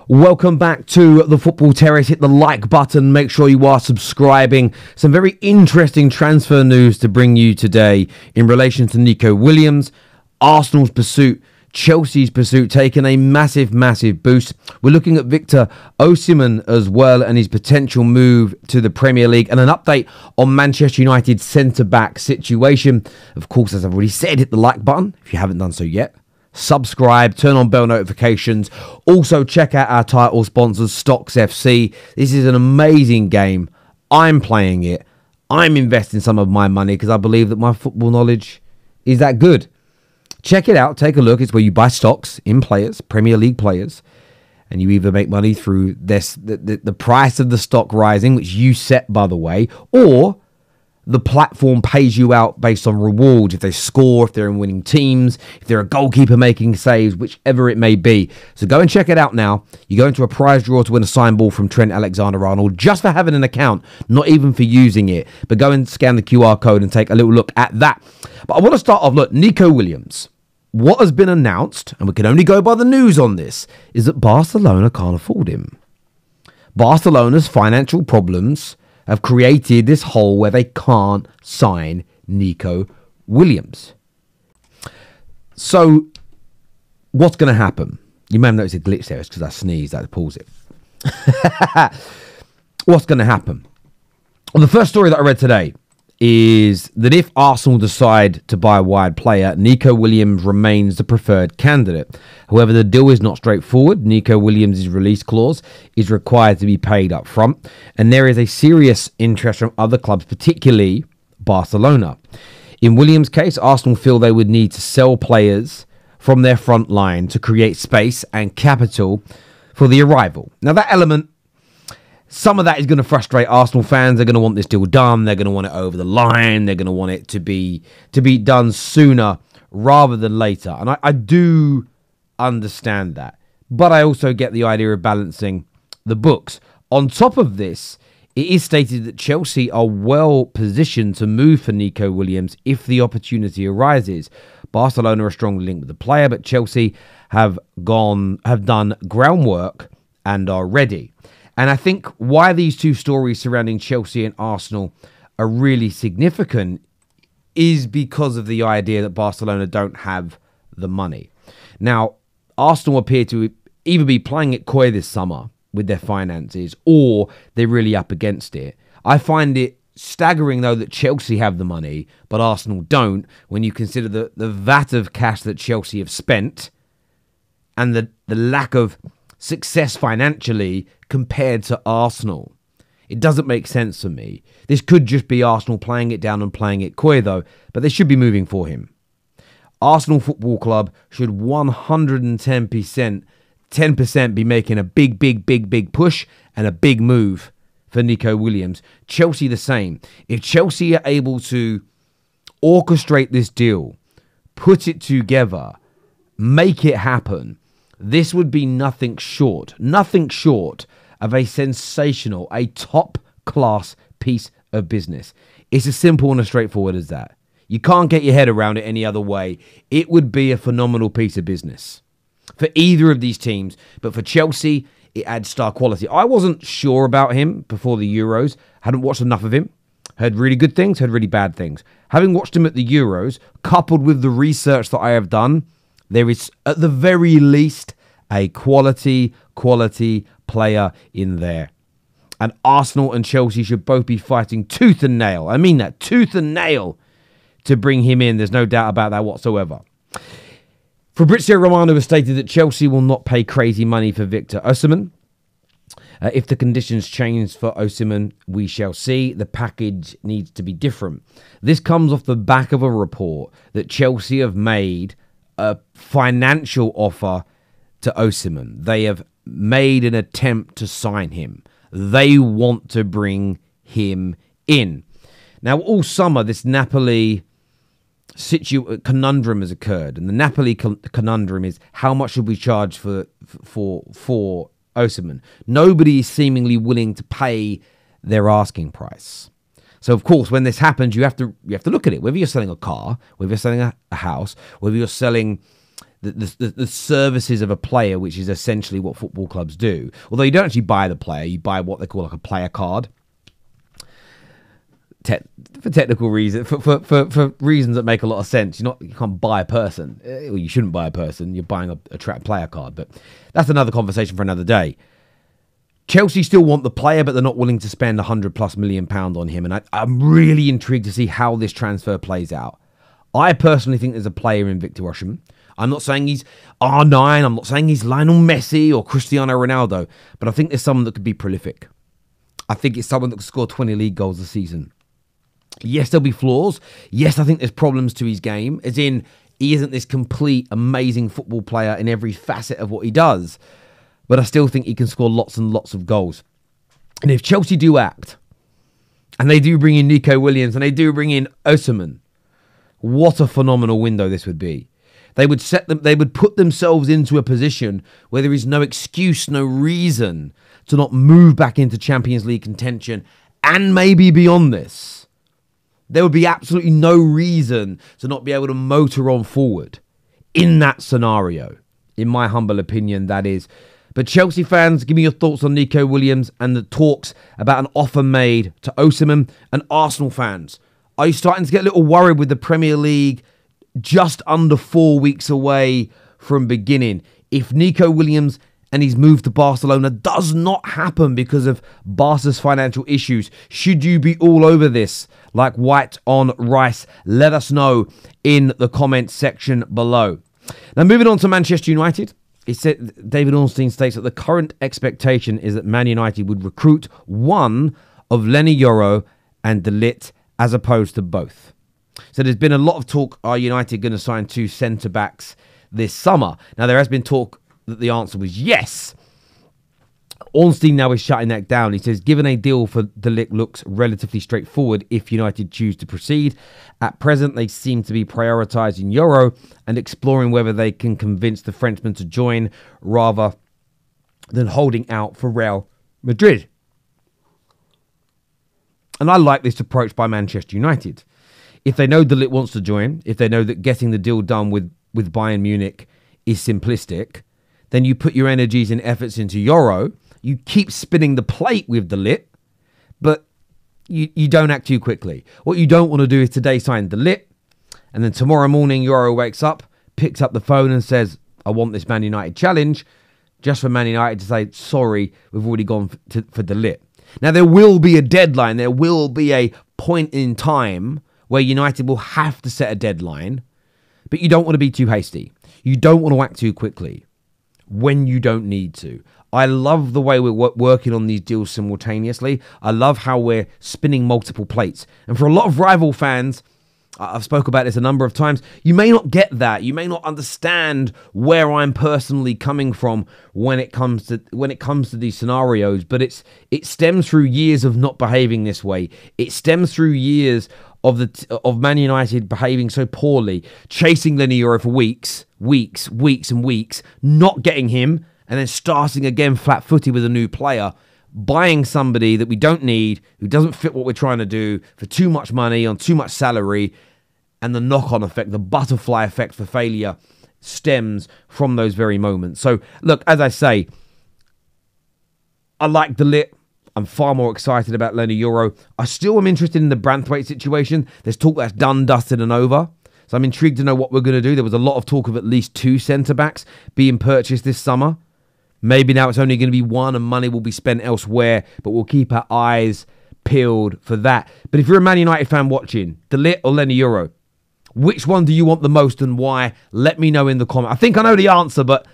Welcome back to the Football Terrace. Hit the like button. Make sure you are subscribing. Some very interesting transfer news to bring you today in relation to Nico Williams. Arsenal's pursuit, Chelsea's pursuit, taking a massive boost. We're looking at Victor Osimhen as well and his potential move to the Premier League, and an update on Manchester United's centre-back situation. Of course, as I've already said, hit the like button if you haven't done so yet. Subscribe, turn on bell notifications. Also, check out our title sponsors, StocksFC. This is an amazing game. I'm playing it. I'm investing some of my money because I believe that my football knowledge is that good. Check it out. Take a look. It's where you buy stocks in players, Premier League players, and you either make money through the price of the stock rising, which you set, by the way, or the platform pays you out based on rewards if they score, if they're in winning teams, if they're a goalkeeper making saves, whichever it may be. So go and check it out now. You go into a prize draw to win a signed ball from Trent Alexander-Arnold just for having an account, not even for using it. But go and scan the QR code and take a little look at that. But I want to start off, look, Nico Williams. What has been announced, and we can only go by the news on this, is that Barcelona can't afford him. Barcelona's financial problems have created this hole where they can't sign Nico Williams. So, what's going to happen? You may have noticed a glitch there. It's because I sneezed. I had to pause it. What's going to happen? Well, the first story that I read today is that if Arsenal decide to buy a wide player, Nico Williams remains the preferred candidate. However, the deal is not straightforward. Nico Williams' release clause is required to be paid up front, and there is a serious interest from other clubs, particularly Barcelona. In Williams' case, Arsenal feel they would need to sell players from their front line to create space and capital for the arrival. Now, that element, some of that is going to frustrate Arsenal fans. They're going to want this deal done. They're going to want it over the line. They're going to want it to be done sooner rather than later. And I do understand that. But I also get the idea of balancing the books. On top of this, it is stated that Chelsea are well positioned to move for Nico Williams if the opportunity arises. Barcelona are strongly linked with the player, but Chelsea have done groundwork and are ready. And I think why these two stories surrounding Chelsea and Arsenal are really significant is because of the idea that Barcelona don't have the money. Now, Arsenal appear to either be playing it coy this summer with their finances, or they're really up against it. I find it staggering, though, that Chelsea have the money, but Arsenal don't, when you consider the vat of cash that Chelsea have spent and the lack of success financially compared to Arsenal. It doesn't make sense for me. This could just be Arsenal playing it down and playing it coy, though, but they should be moving for him. Arsenal Football Club should 110% be making a big push and a big move for Nico Williams. Chelsea the same. If Chelsea are able to orchestrate this deal, put it together, make it happen, this would be nothing short of a sensational, a top-class piece of business. It's as simple and as straightforward as that. You can't get your head around it any other way. It would be a phenomenal piece of business for either of these teams, but for Chelsea, it adds star quality. I wasn't sure about him before the Euros. Hadn't watched enough of him. Heard really good things, heard really bad things. Having watched him at the Euros, coupled with the research that I have done, there is, at the very least, a quality player in there. And Arsenal and Chelsea should both be fighting tooth and nail. I mean that, tooth and nail, to bring him in. There's no doubt about that whatsoever. Fabrizio Romano has stated that Chelsea will not pay crazy money for Victor Osimhen. If the conditions change for Osimhen, we shall see. The package needs to be different. This comes off the back of a report that Chelsea have made a financial offer to Osimhen. They have made an attempt to sign him. They want to bring him in. Now, all summer, this Napoli conundrum has occurred, and the Napoli conundrum is how much should we charge for Osimhen? Nobody is seemingly willing to pay their asking price. So, of course, when this happens, you have to look at it. Whether you're selling a car, whether you're selling a house, whether you're selling the services of a player, which is essentially what football clubs do. Although you don't actually buy the player, you buy what they call like a player card. For technical reasons, for reasons that make a lot of sense. You can't buy a person. Well, you shouldn't buy a person. You're buying a player card. But that's another conversation for another day. Chelsea still want the player, but they're not willing to spend £100+ million on him. And I'm really intrigued to see how this transfer plays out. I personally think there's a player in Victor Osimhen. I'm not saying he's R9. I'm not saying he's Lionel Messi or Cristiano Ronaldo. But I think there's someone that could be prolific. I think it's someone that could score 20 league goals a season. Yes, there'll be flaws. Yes, I think there's problems to his game. As in, he isn't this complete, amazing football player in every facet of what he does. But I still think he can score lots and lots of goals. And if Chelsea do act, and they do bring in Nico Williams, and they do bring in Osimhen, what a phenomenal window this would be. They would put themselves into a position where there is no excuse, no reason to not move back into Champions League contention, and maybe beyond this. There would be absolutely no reason to not be able to motor on forward in that scenario. In my humble opinion, that is. But Chelsea fans, give me your thoughts on Nico Williams and the talks about an offer made to Osimhen. And Arsenal fans, are you starting to get a little worried with the Premier League just under 4 weeks away from beginning? If Nico Williams and his move to Barcelona does not happen because of Barca's financial issues, should you be all over this like white on rice? Let us know in the comments section below. Now, moving on to Manchester United. It said David Ornstein states that the current expectation is that Man United would recruit one of Leny, Yoro and De Ligt as opposed to both. So there's been a lot of talk, are United going to sign 2 centre-backs this summer? Now, there has been talk that the answer was yes. Ornstein now is shutting that down. He says, given a deal for De Ligt looks relatively straightforward if United choose to proceed. At present, they seem to be prioritising Yoro and exploring whether they can convince the Frenchman to join rather than holding out for Real Madrid. And I like this approach by Manchester United. If they know De Ligt wants to join, if they know that getting the deal done with Bayern Munich is simplistic, then you put your energies and efforts into Yoro. You keep spinning the plate with De Ligt, but you don't act too quickly. What you don't want to do is today sign De Ligt, and then tomorrow morning Yoro wakes up, picks up the phone and says, I want this Man United challenge, just for Man United to say, sorry, we've already gone for De Ligt. Now, there will be a deadline. There will be a point in time where United will have to set a deadline, but you don't want to be too hasty. You don't want to act too quickly when you don't need to. I love the way we're working on these deals simultaneously. I love how we're spinning multiple plates. And for a lot of rival fans, I've spoke about this a number of times, you may not get that. You may not understand where I'm personally coming from when it comes to these scenarios, but it stems through years of not behaving this way. It stems through years of Man United behaving so poorly, chasing Leny Yoro for weeks and weeks, not getting him, and then starting again flat-footed with a new player, buying somebody that we don't need, who doesn't fit what we're trying to do, for too much money, on too much salary, and the knock-on effect, the butterfly effect for failure stems from those very moments. So, look, as I say, I like De Ligt. I'm far more excited about Leny Yoro. I still am interested in the Branthwaite situation. There's talk that's done, dusted, and over. So I'm intrigued to know what we're going to do. There was a lot of talk of at least 2 centre-backs being purchased this summer. Maybe now it's only going to be 1 and money will be spent elsewhere, but we'll keep our eyes peeled for that. But if you're a Man United fan watching, De Ligt or Leny Yoro, which one do you want the most and why? Let me know in the comment. I think I know the answer, but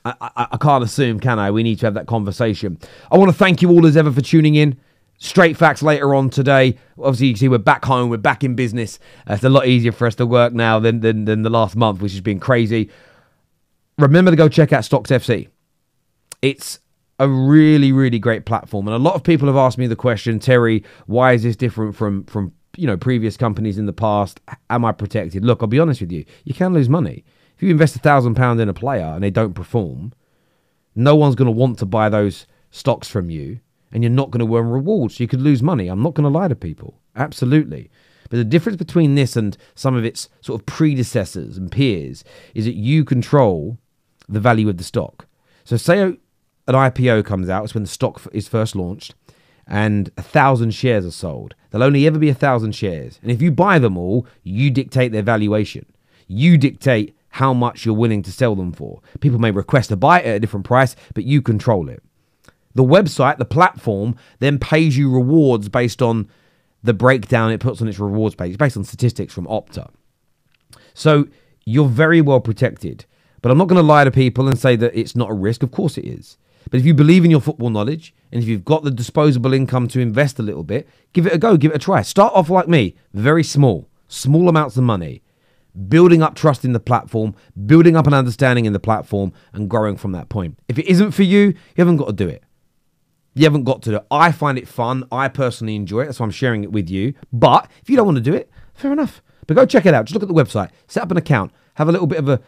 I can't assume, can I? We need to have that conversation. I want to thank you all as ever for tuning in. Straight facts later on today. Obviously, you can see we're back home. We're back in business. It's a lot easier for us to work now than the last month, which has been crazy. Remember to go check out StocksFC. It's a really, really great platform. And a lot of people have asked me the question, Terry, why is this different from previous companies in the past? Am I protected? Look, I'll be honest with you. You can lose money. If you invest £1,000 in a player and they don't perform, no one's going to want to buy those stocks from you, and you're not going to earn rewards. So you could lose money. I'm not going to lie to people. Absolutely. But the difference between this and some of its sort of predecessors and peers is that you control the value of the stock. So say an IPO comes out, it's when the stock is first launched, and 1,000 shares are sold. There'll only ever be 1,000 shares. And if you buy them all, you dictate their valuation. You dictate how much you're willing to sell them for. People may request to buy it at a different price, but you control it. The website, the platform, then pays you rewards based on the breakdown it puts on its rewards page. It's based on statistics from Opta. So you're very well protected. But I'm not going to lie to people and say that it's not a risk. Of course it is. But if you believe in your football knowledge, and if you've got the disposable income to invest a little bit, give it a go, give it a try. Start off like me, very small amounts of money, building up trust in the platform, building up an understanding in the platform, and growing from that point. If it isn't for you, you haven't got to do it. You haven't got to do it. I find it fun. I personally enjoy it. That's why I'm sharing it with you. But if you don't want to do it, fair enough. But go check it out. Just look at the website. Set up an account. Have a little bit of a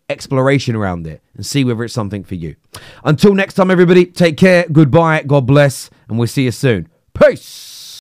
exploration around it and see whether it's something for you. Until next time, everybody, take care. Goodbye. God bless. And we'll see you soon. Peace.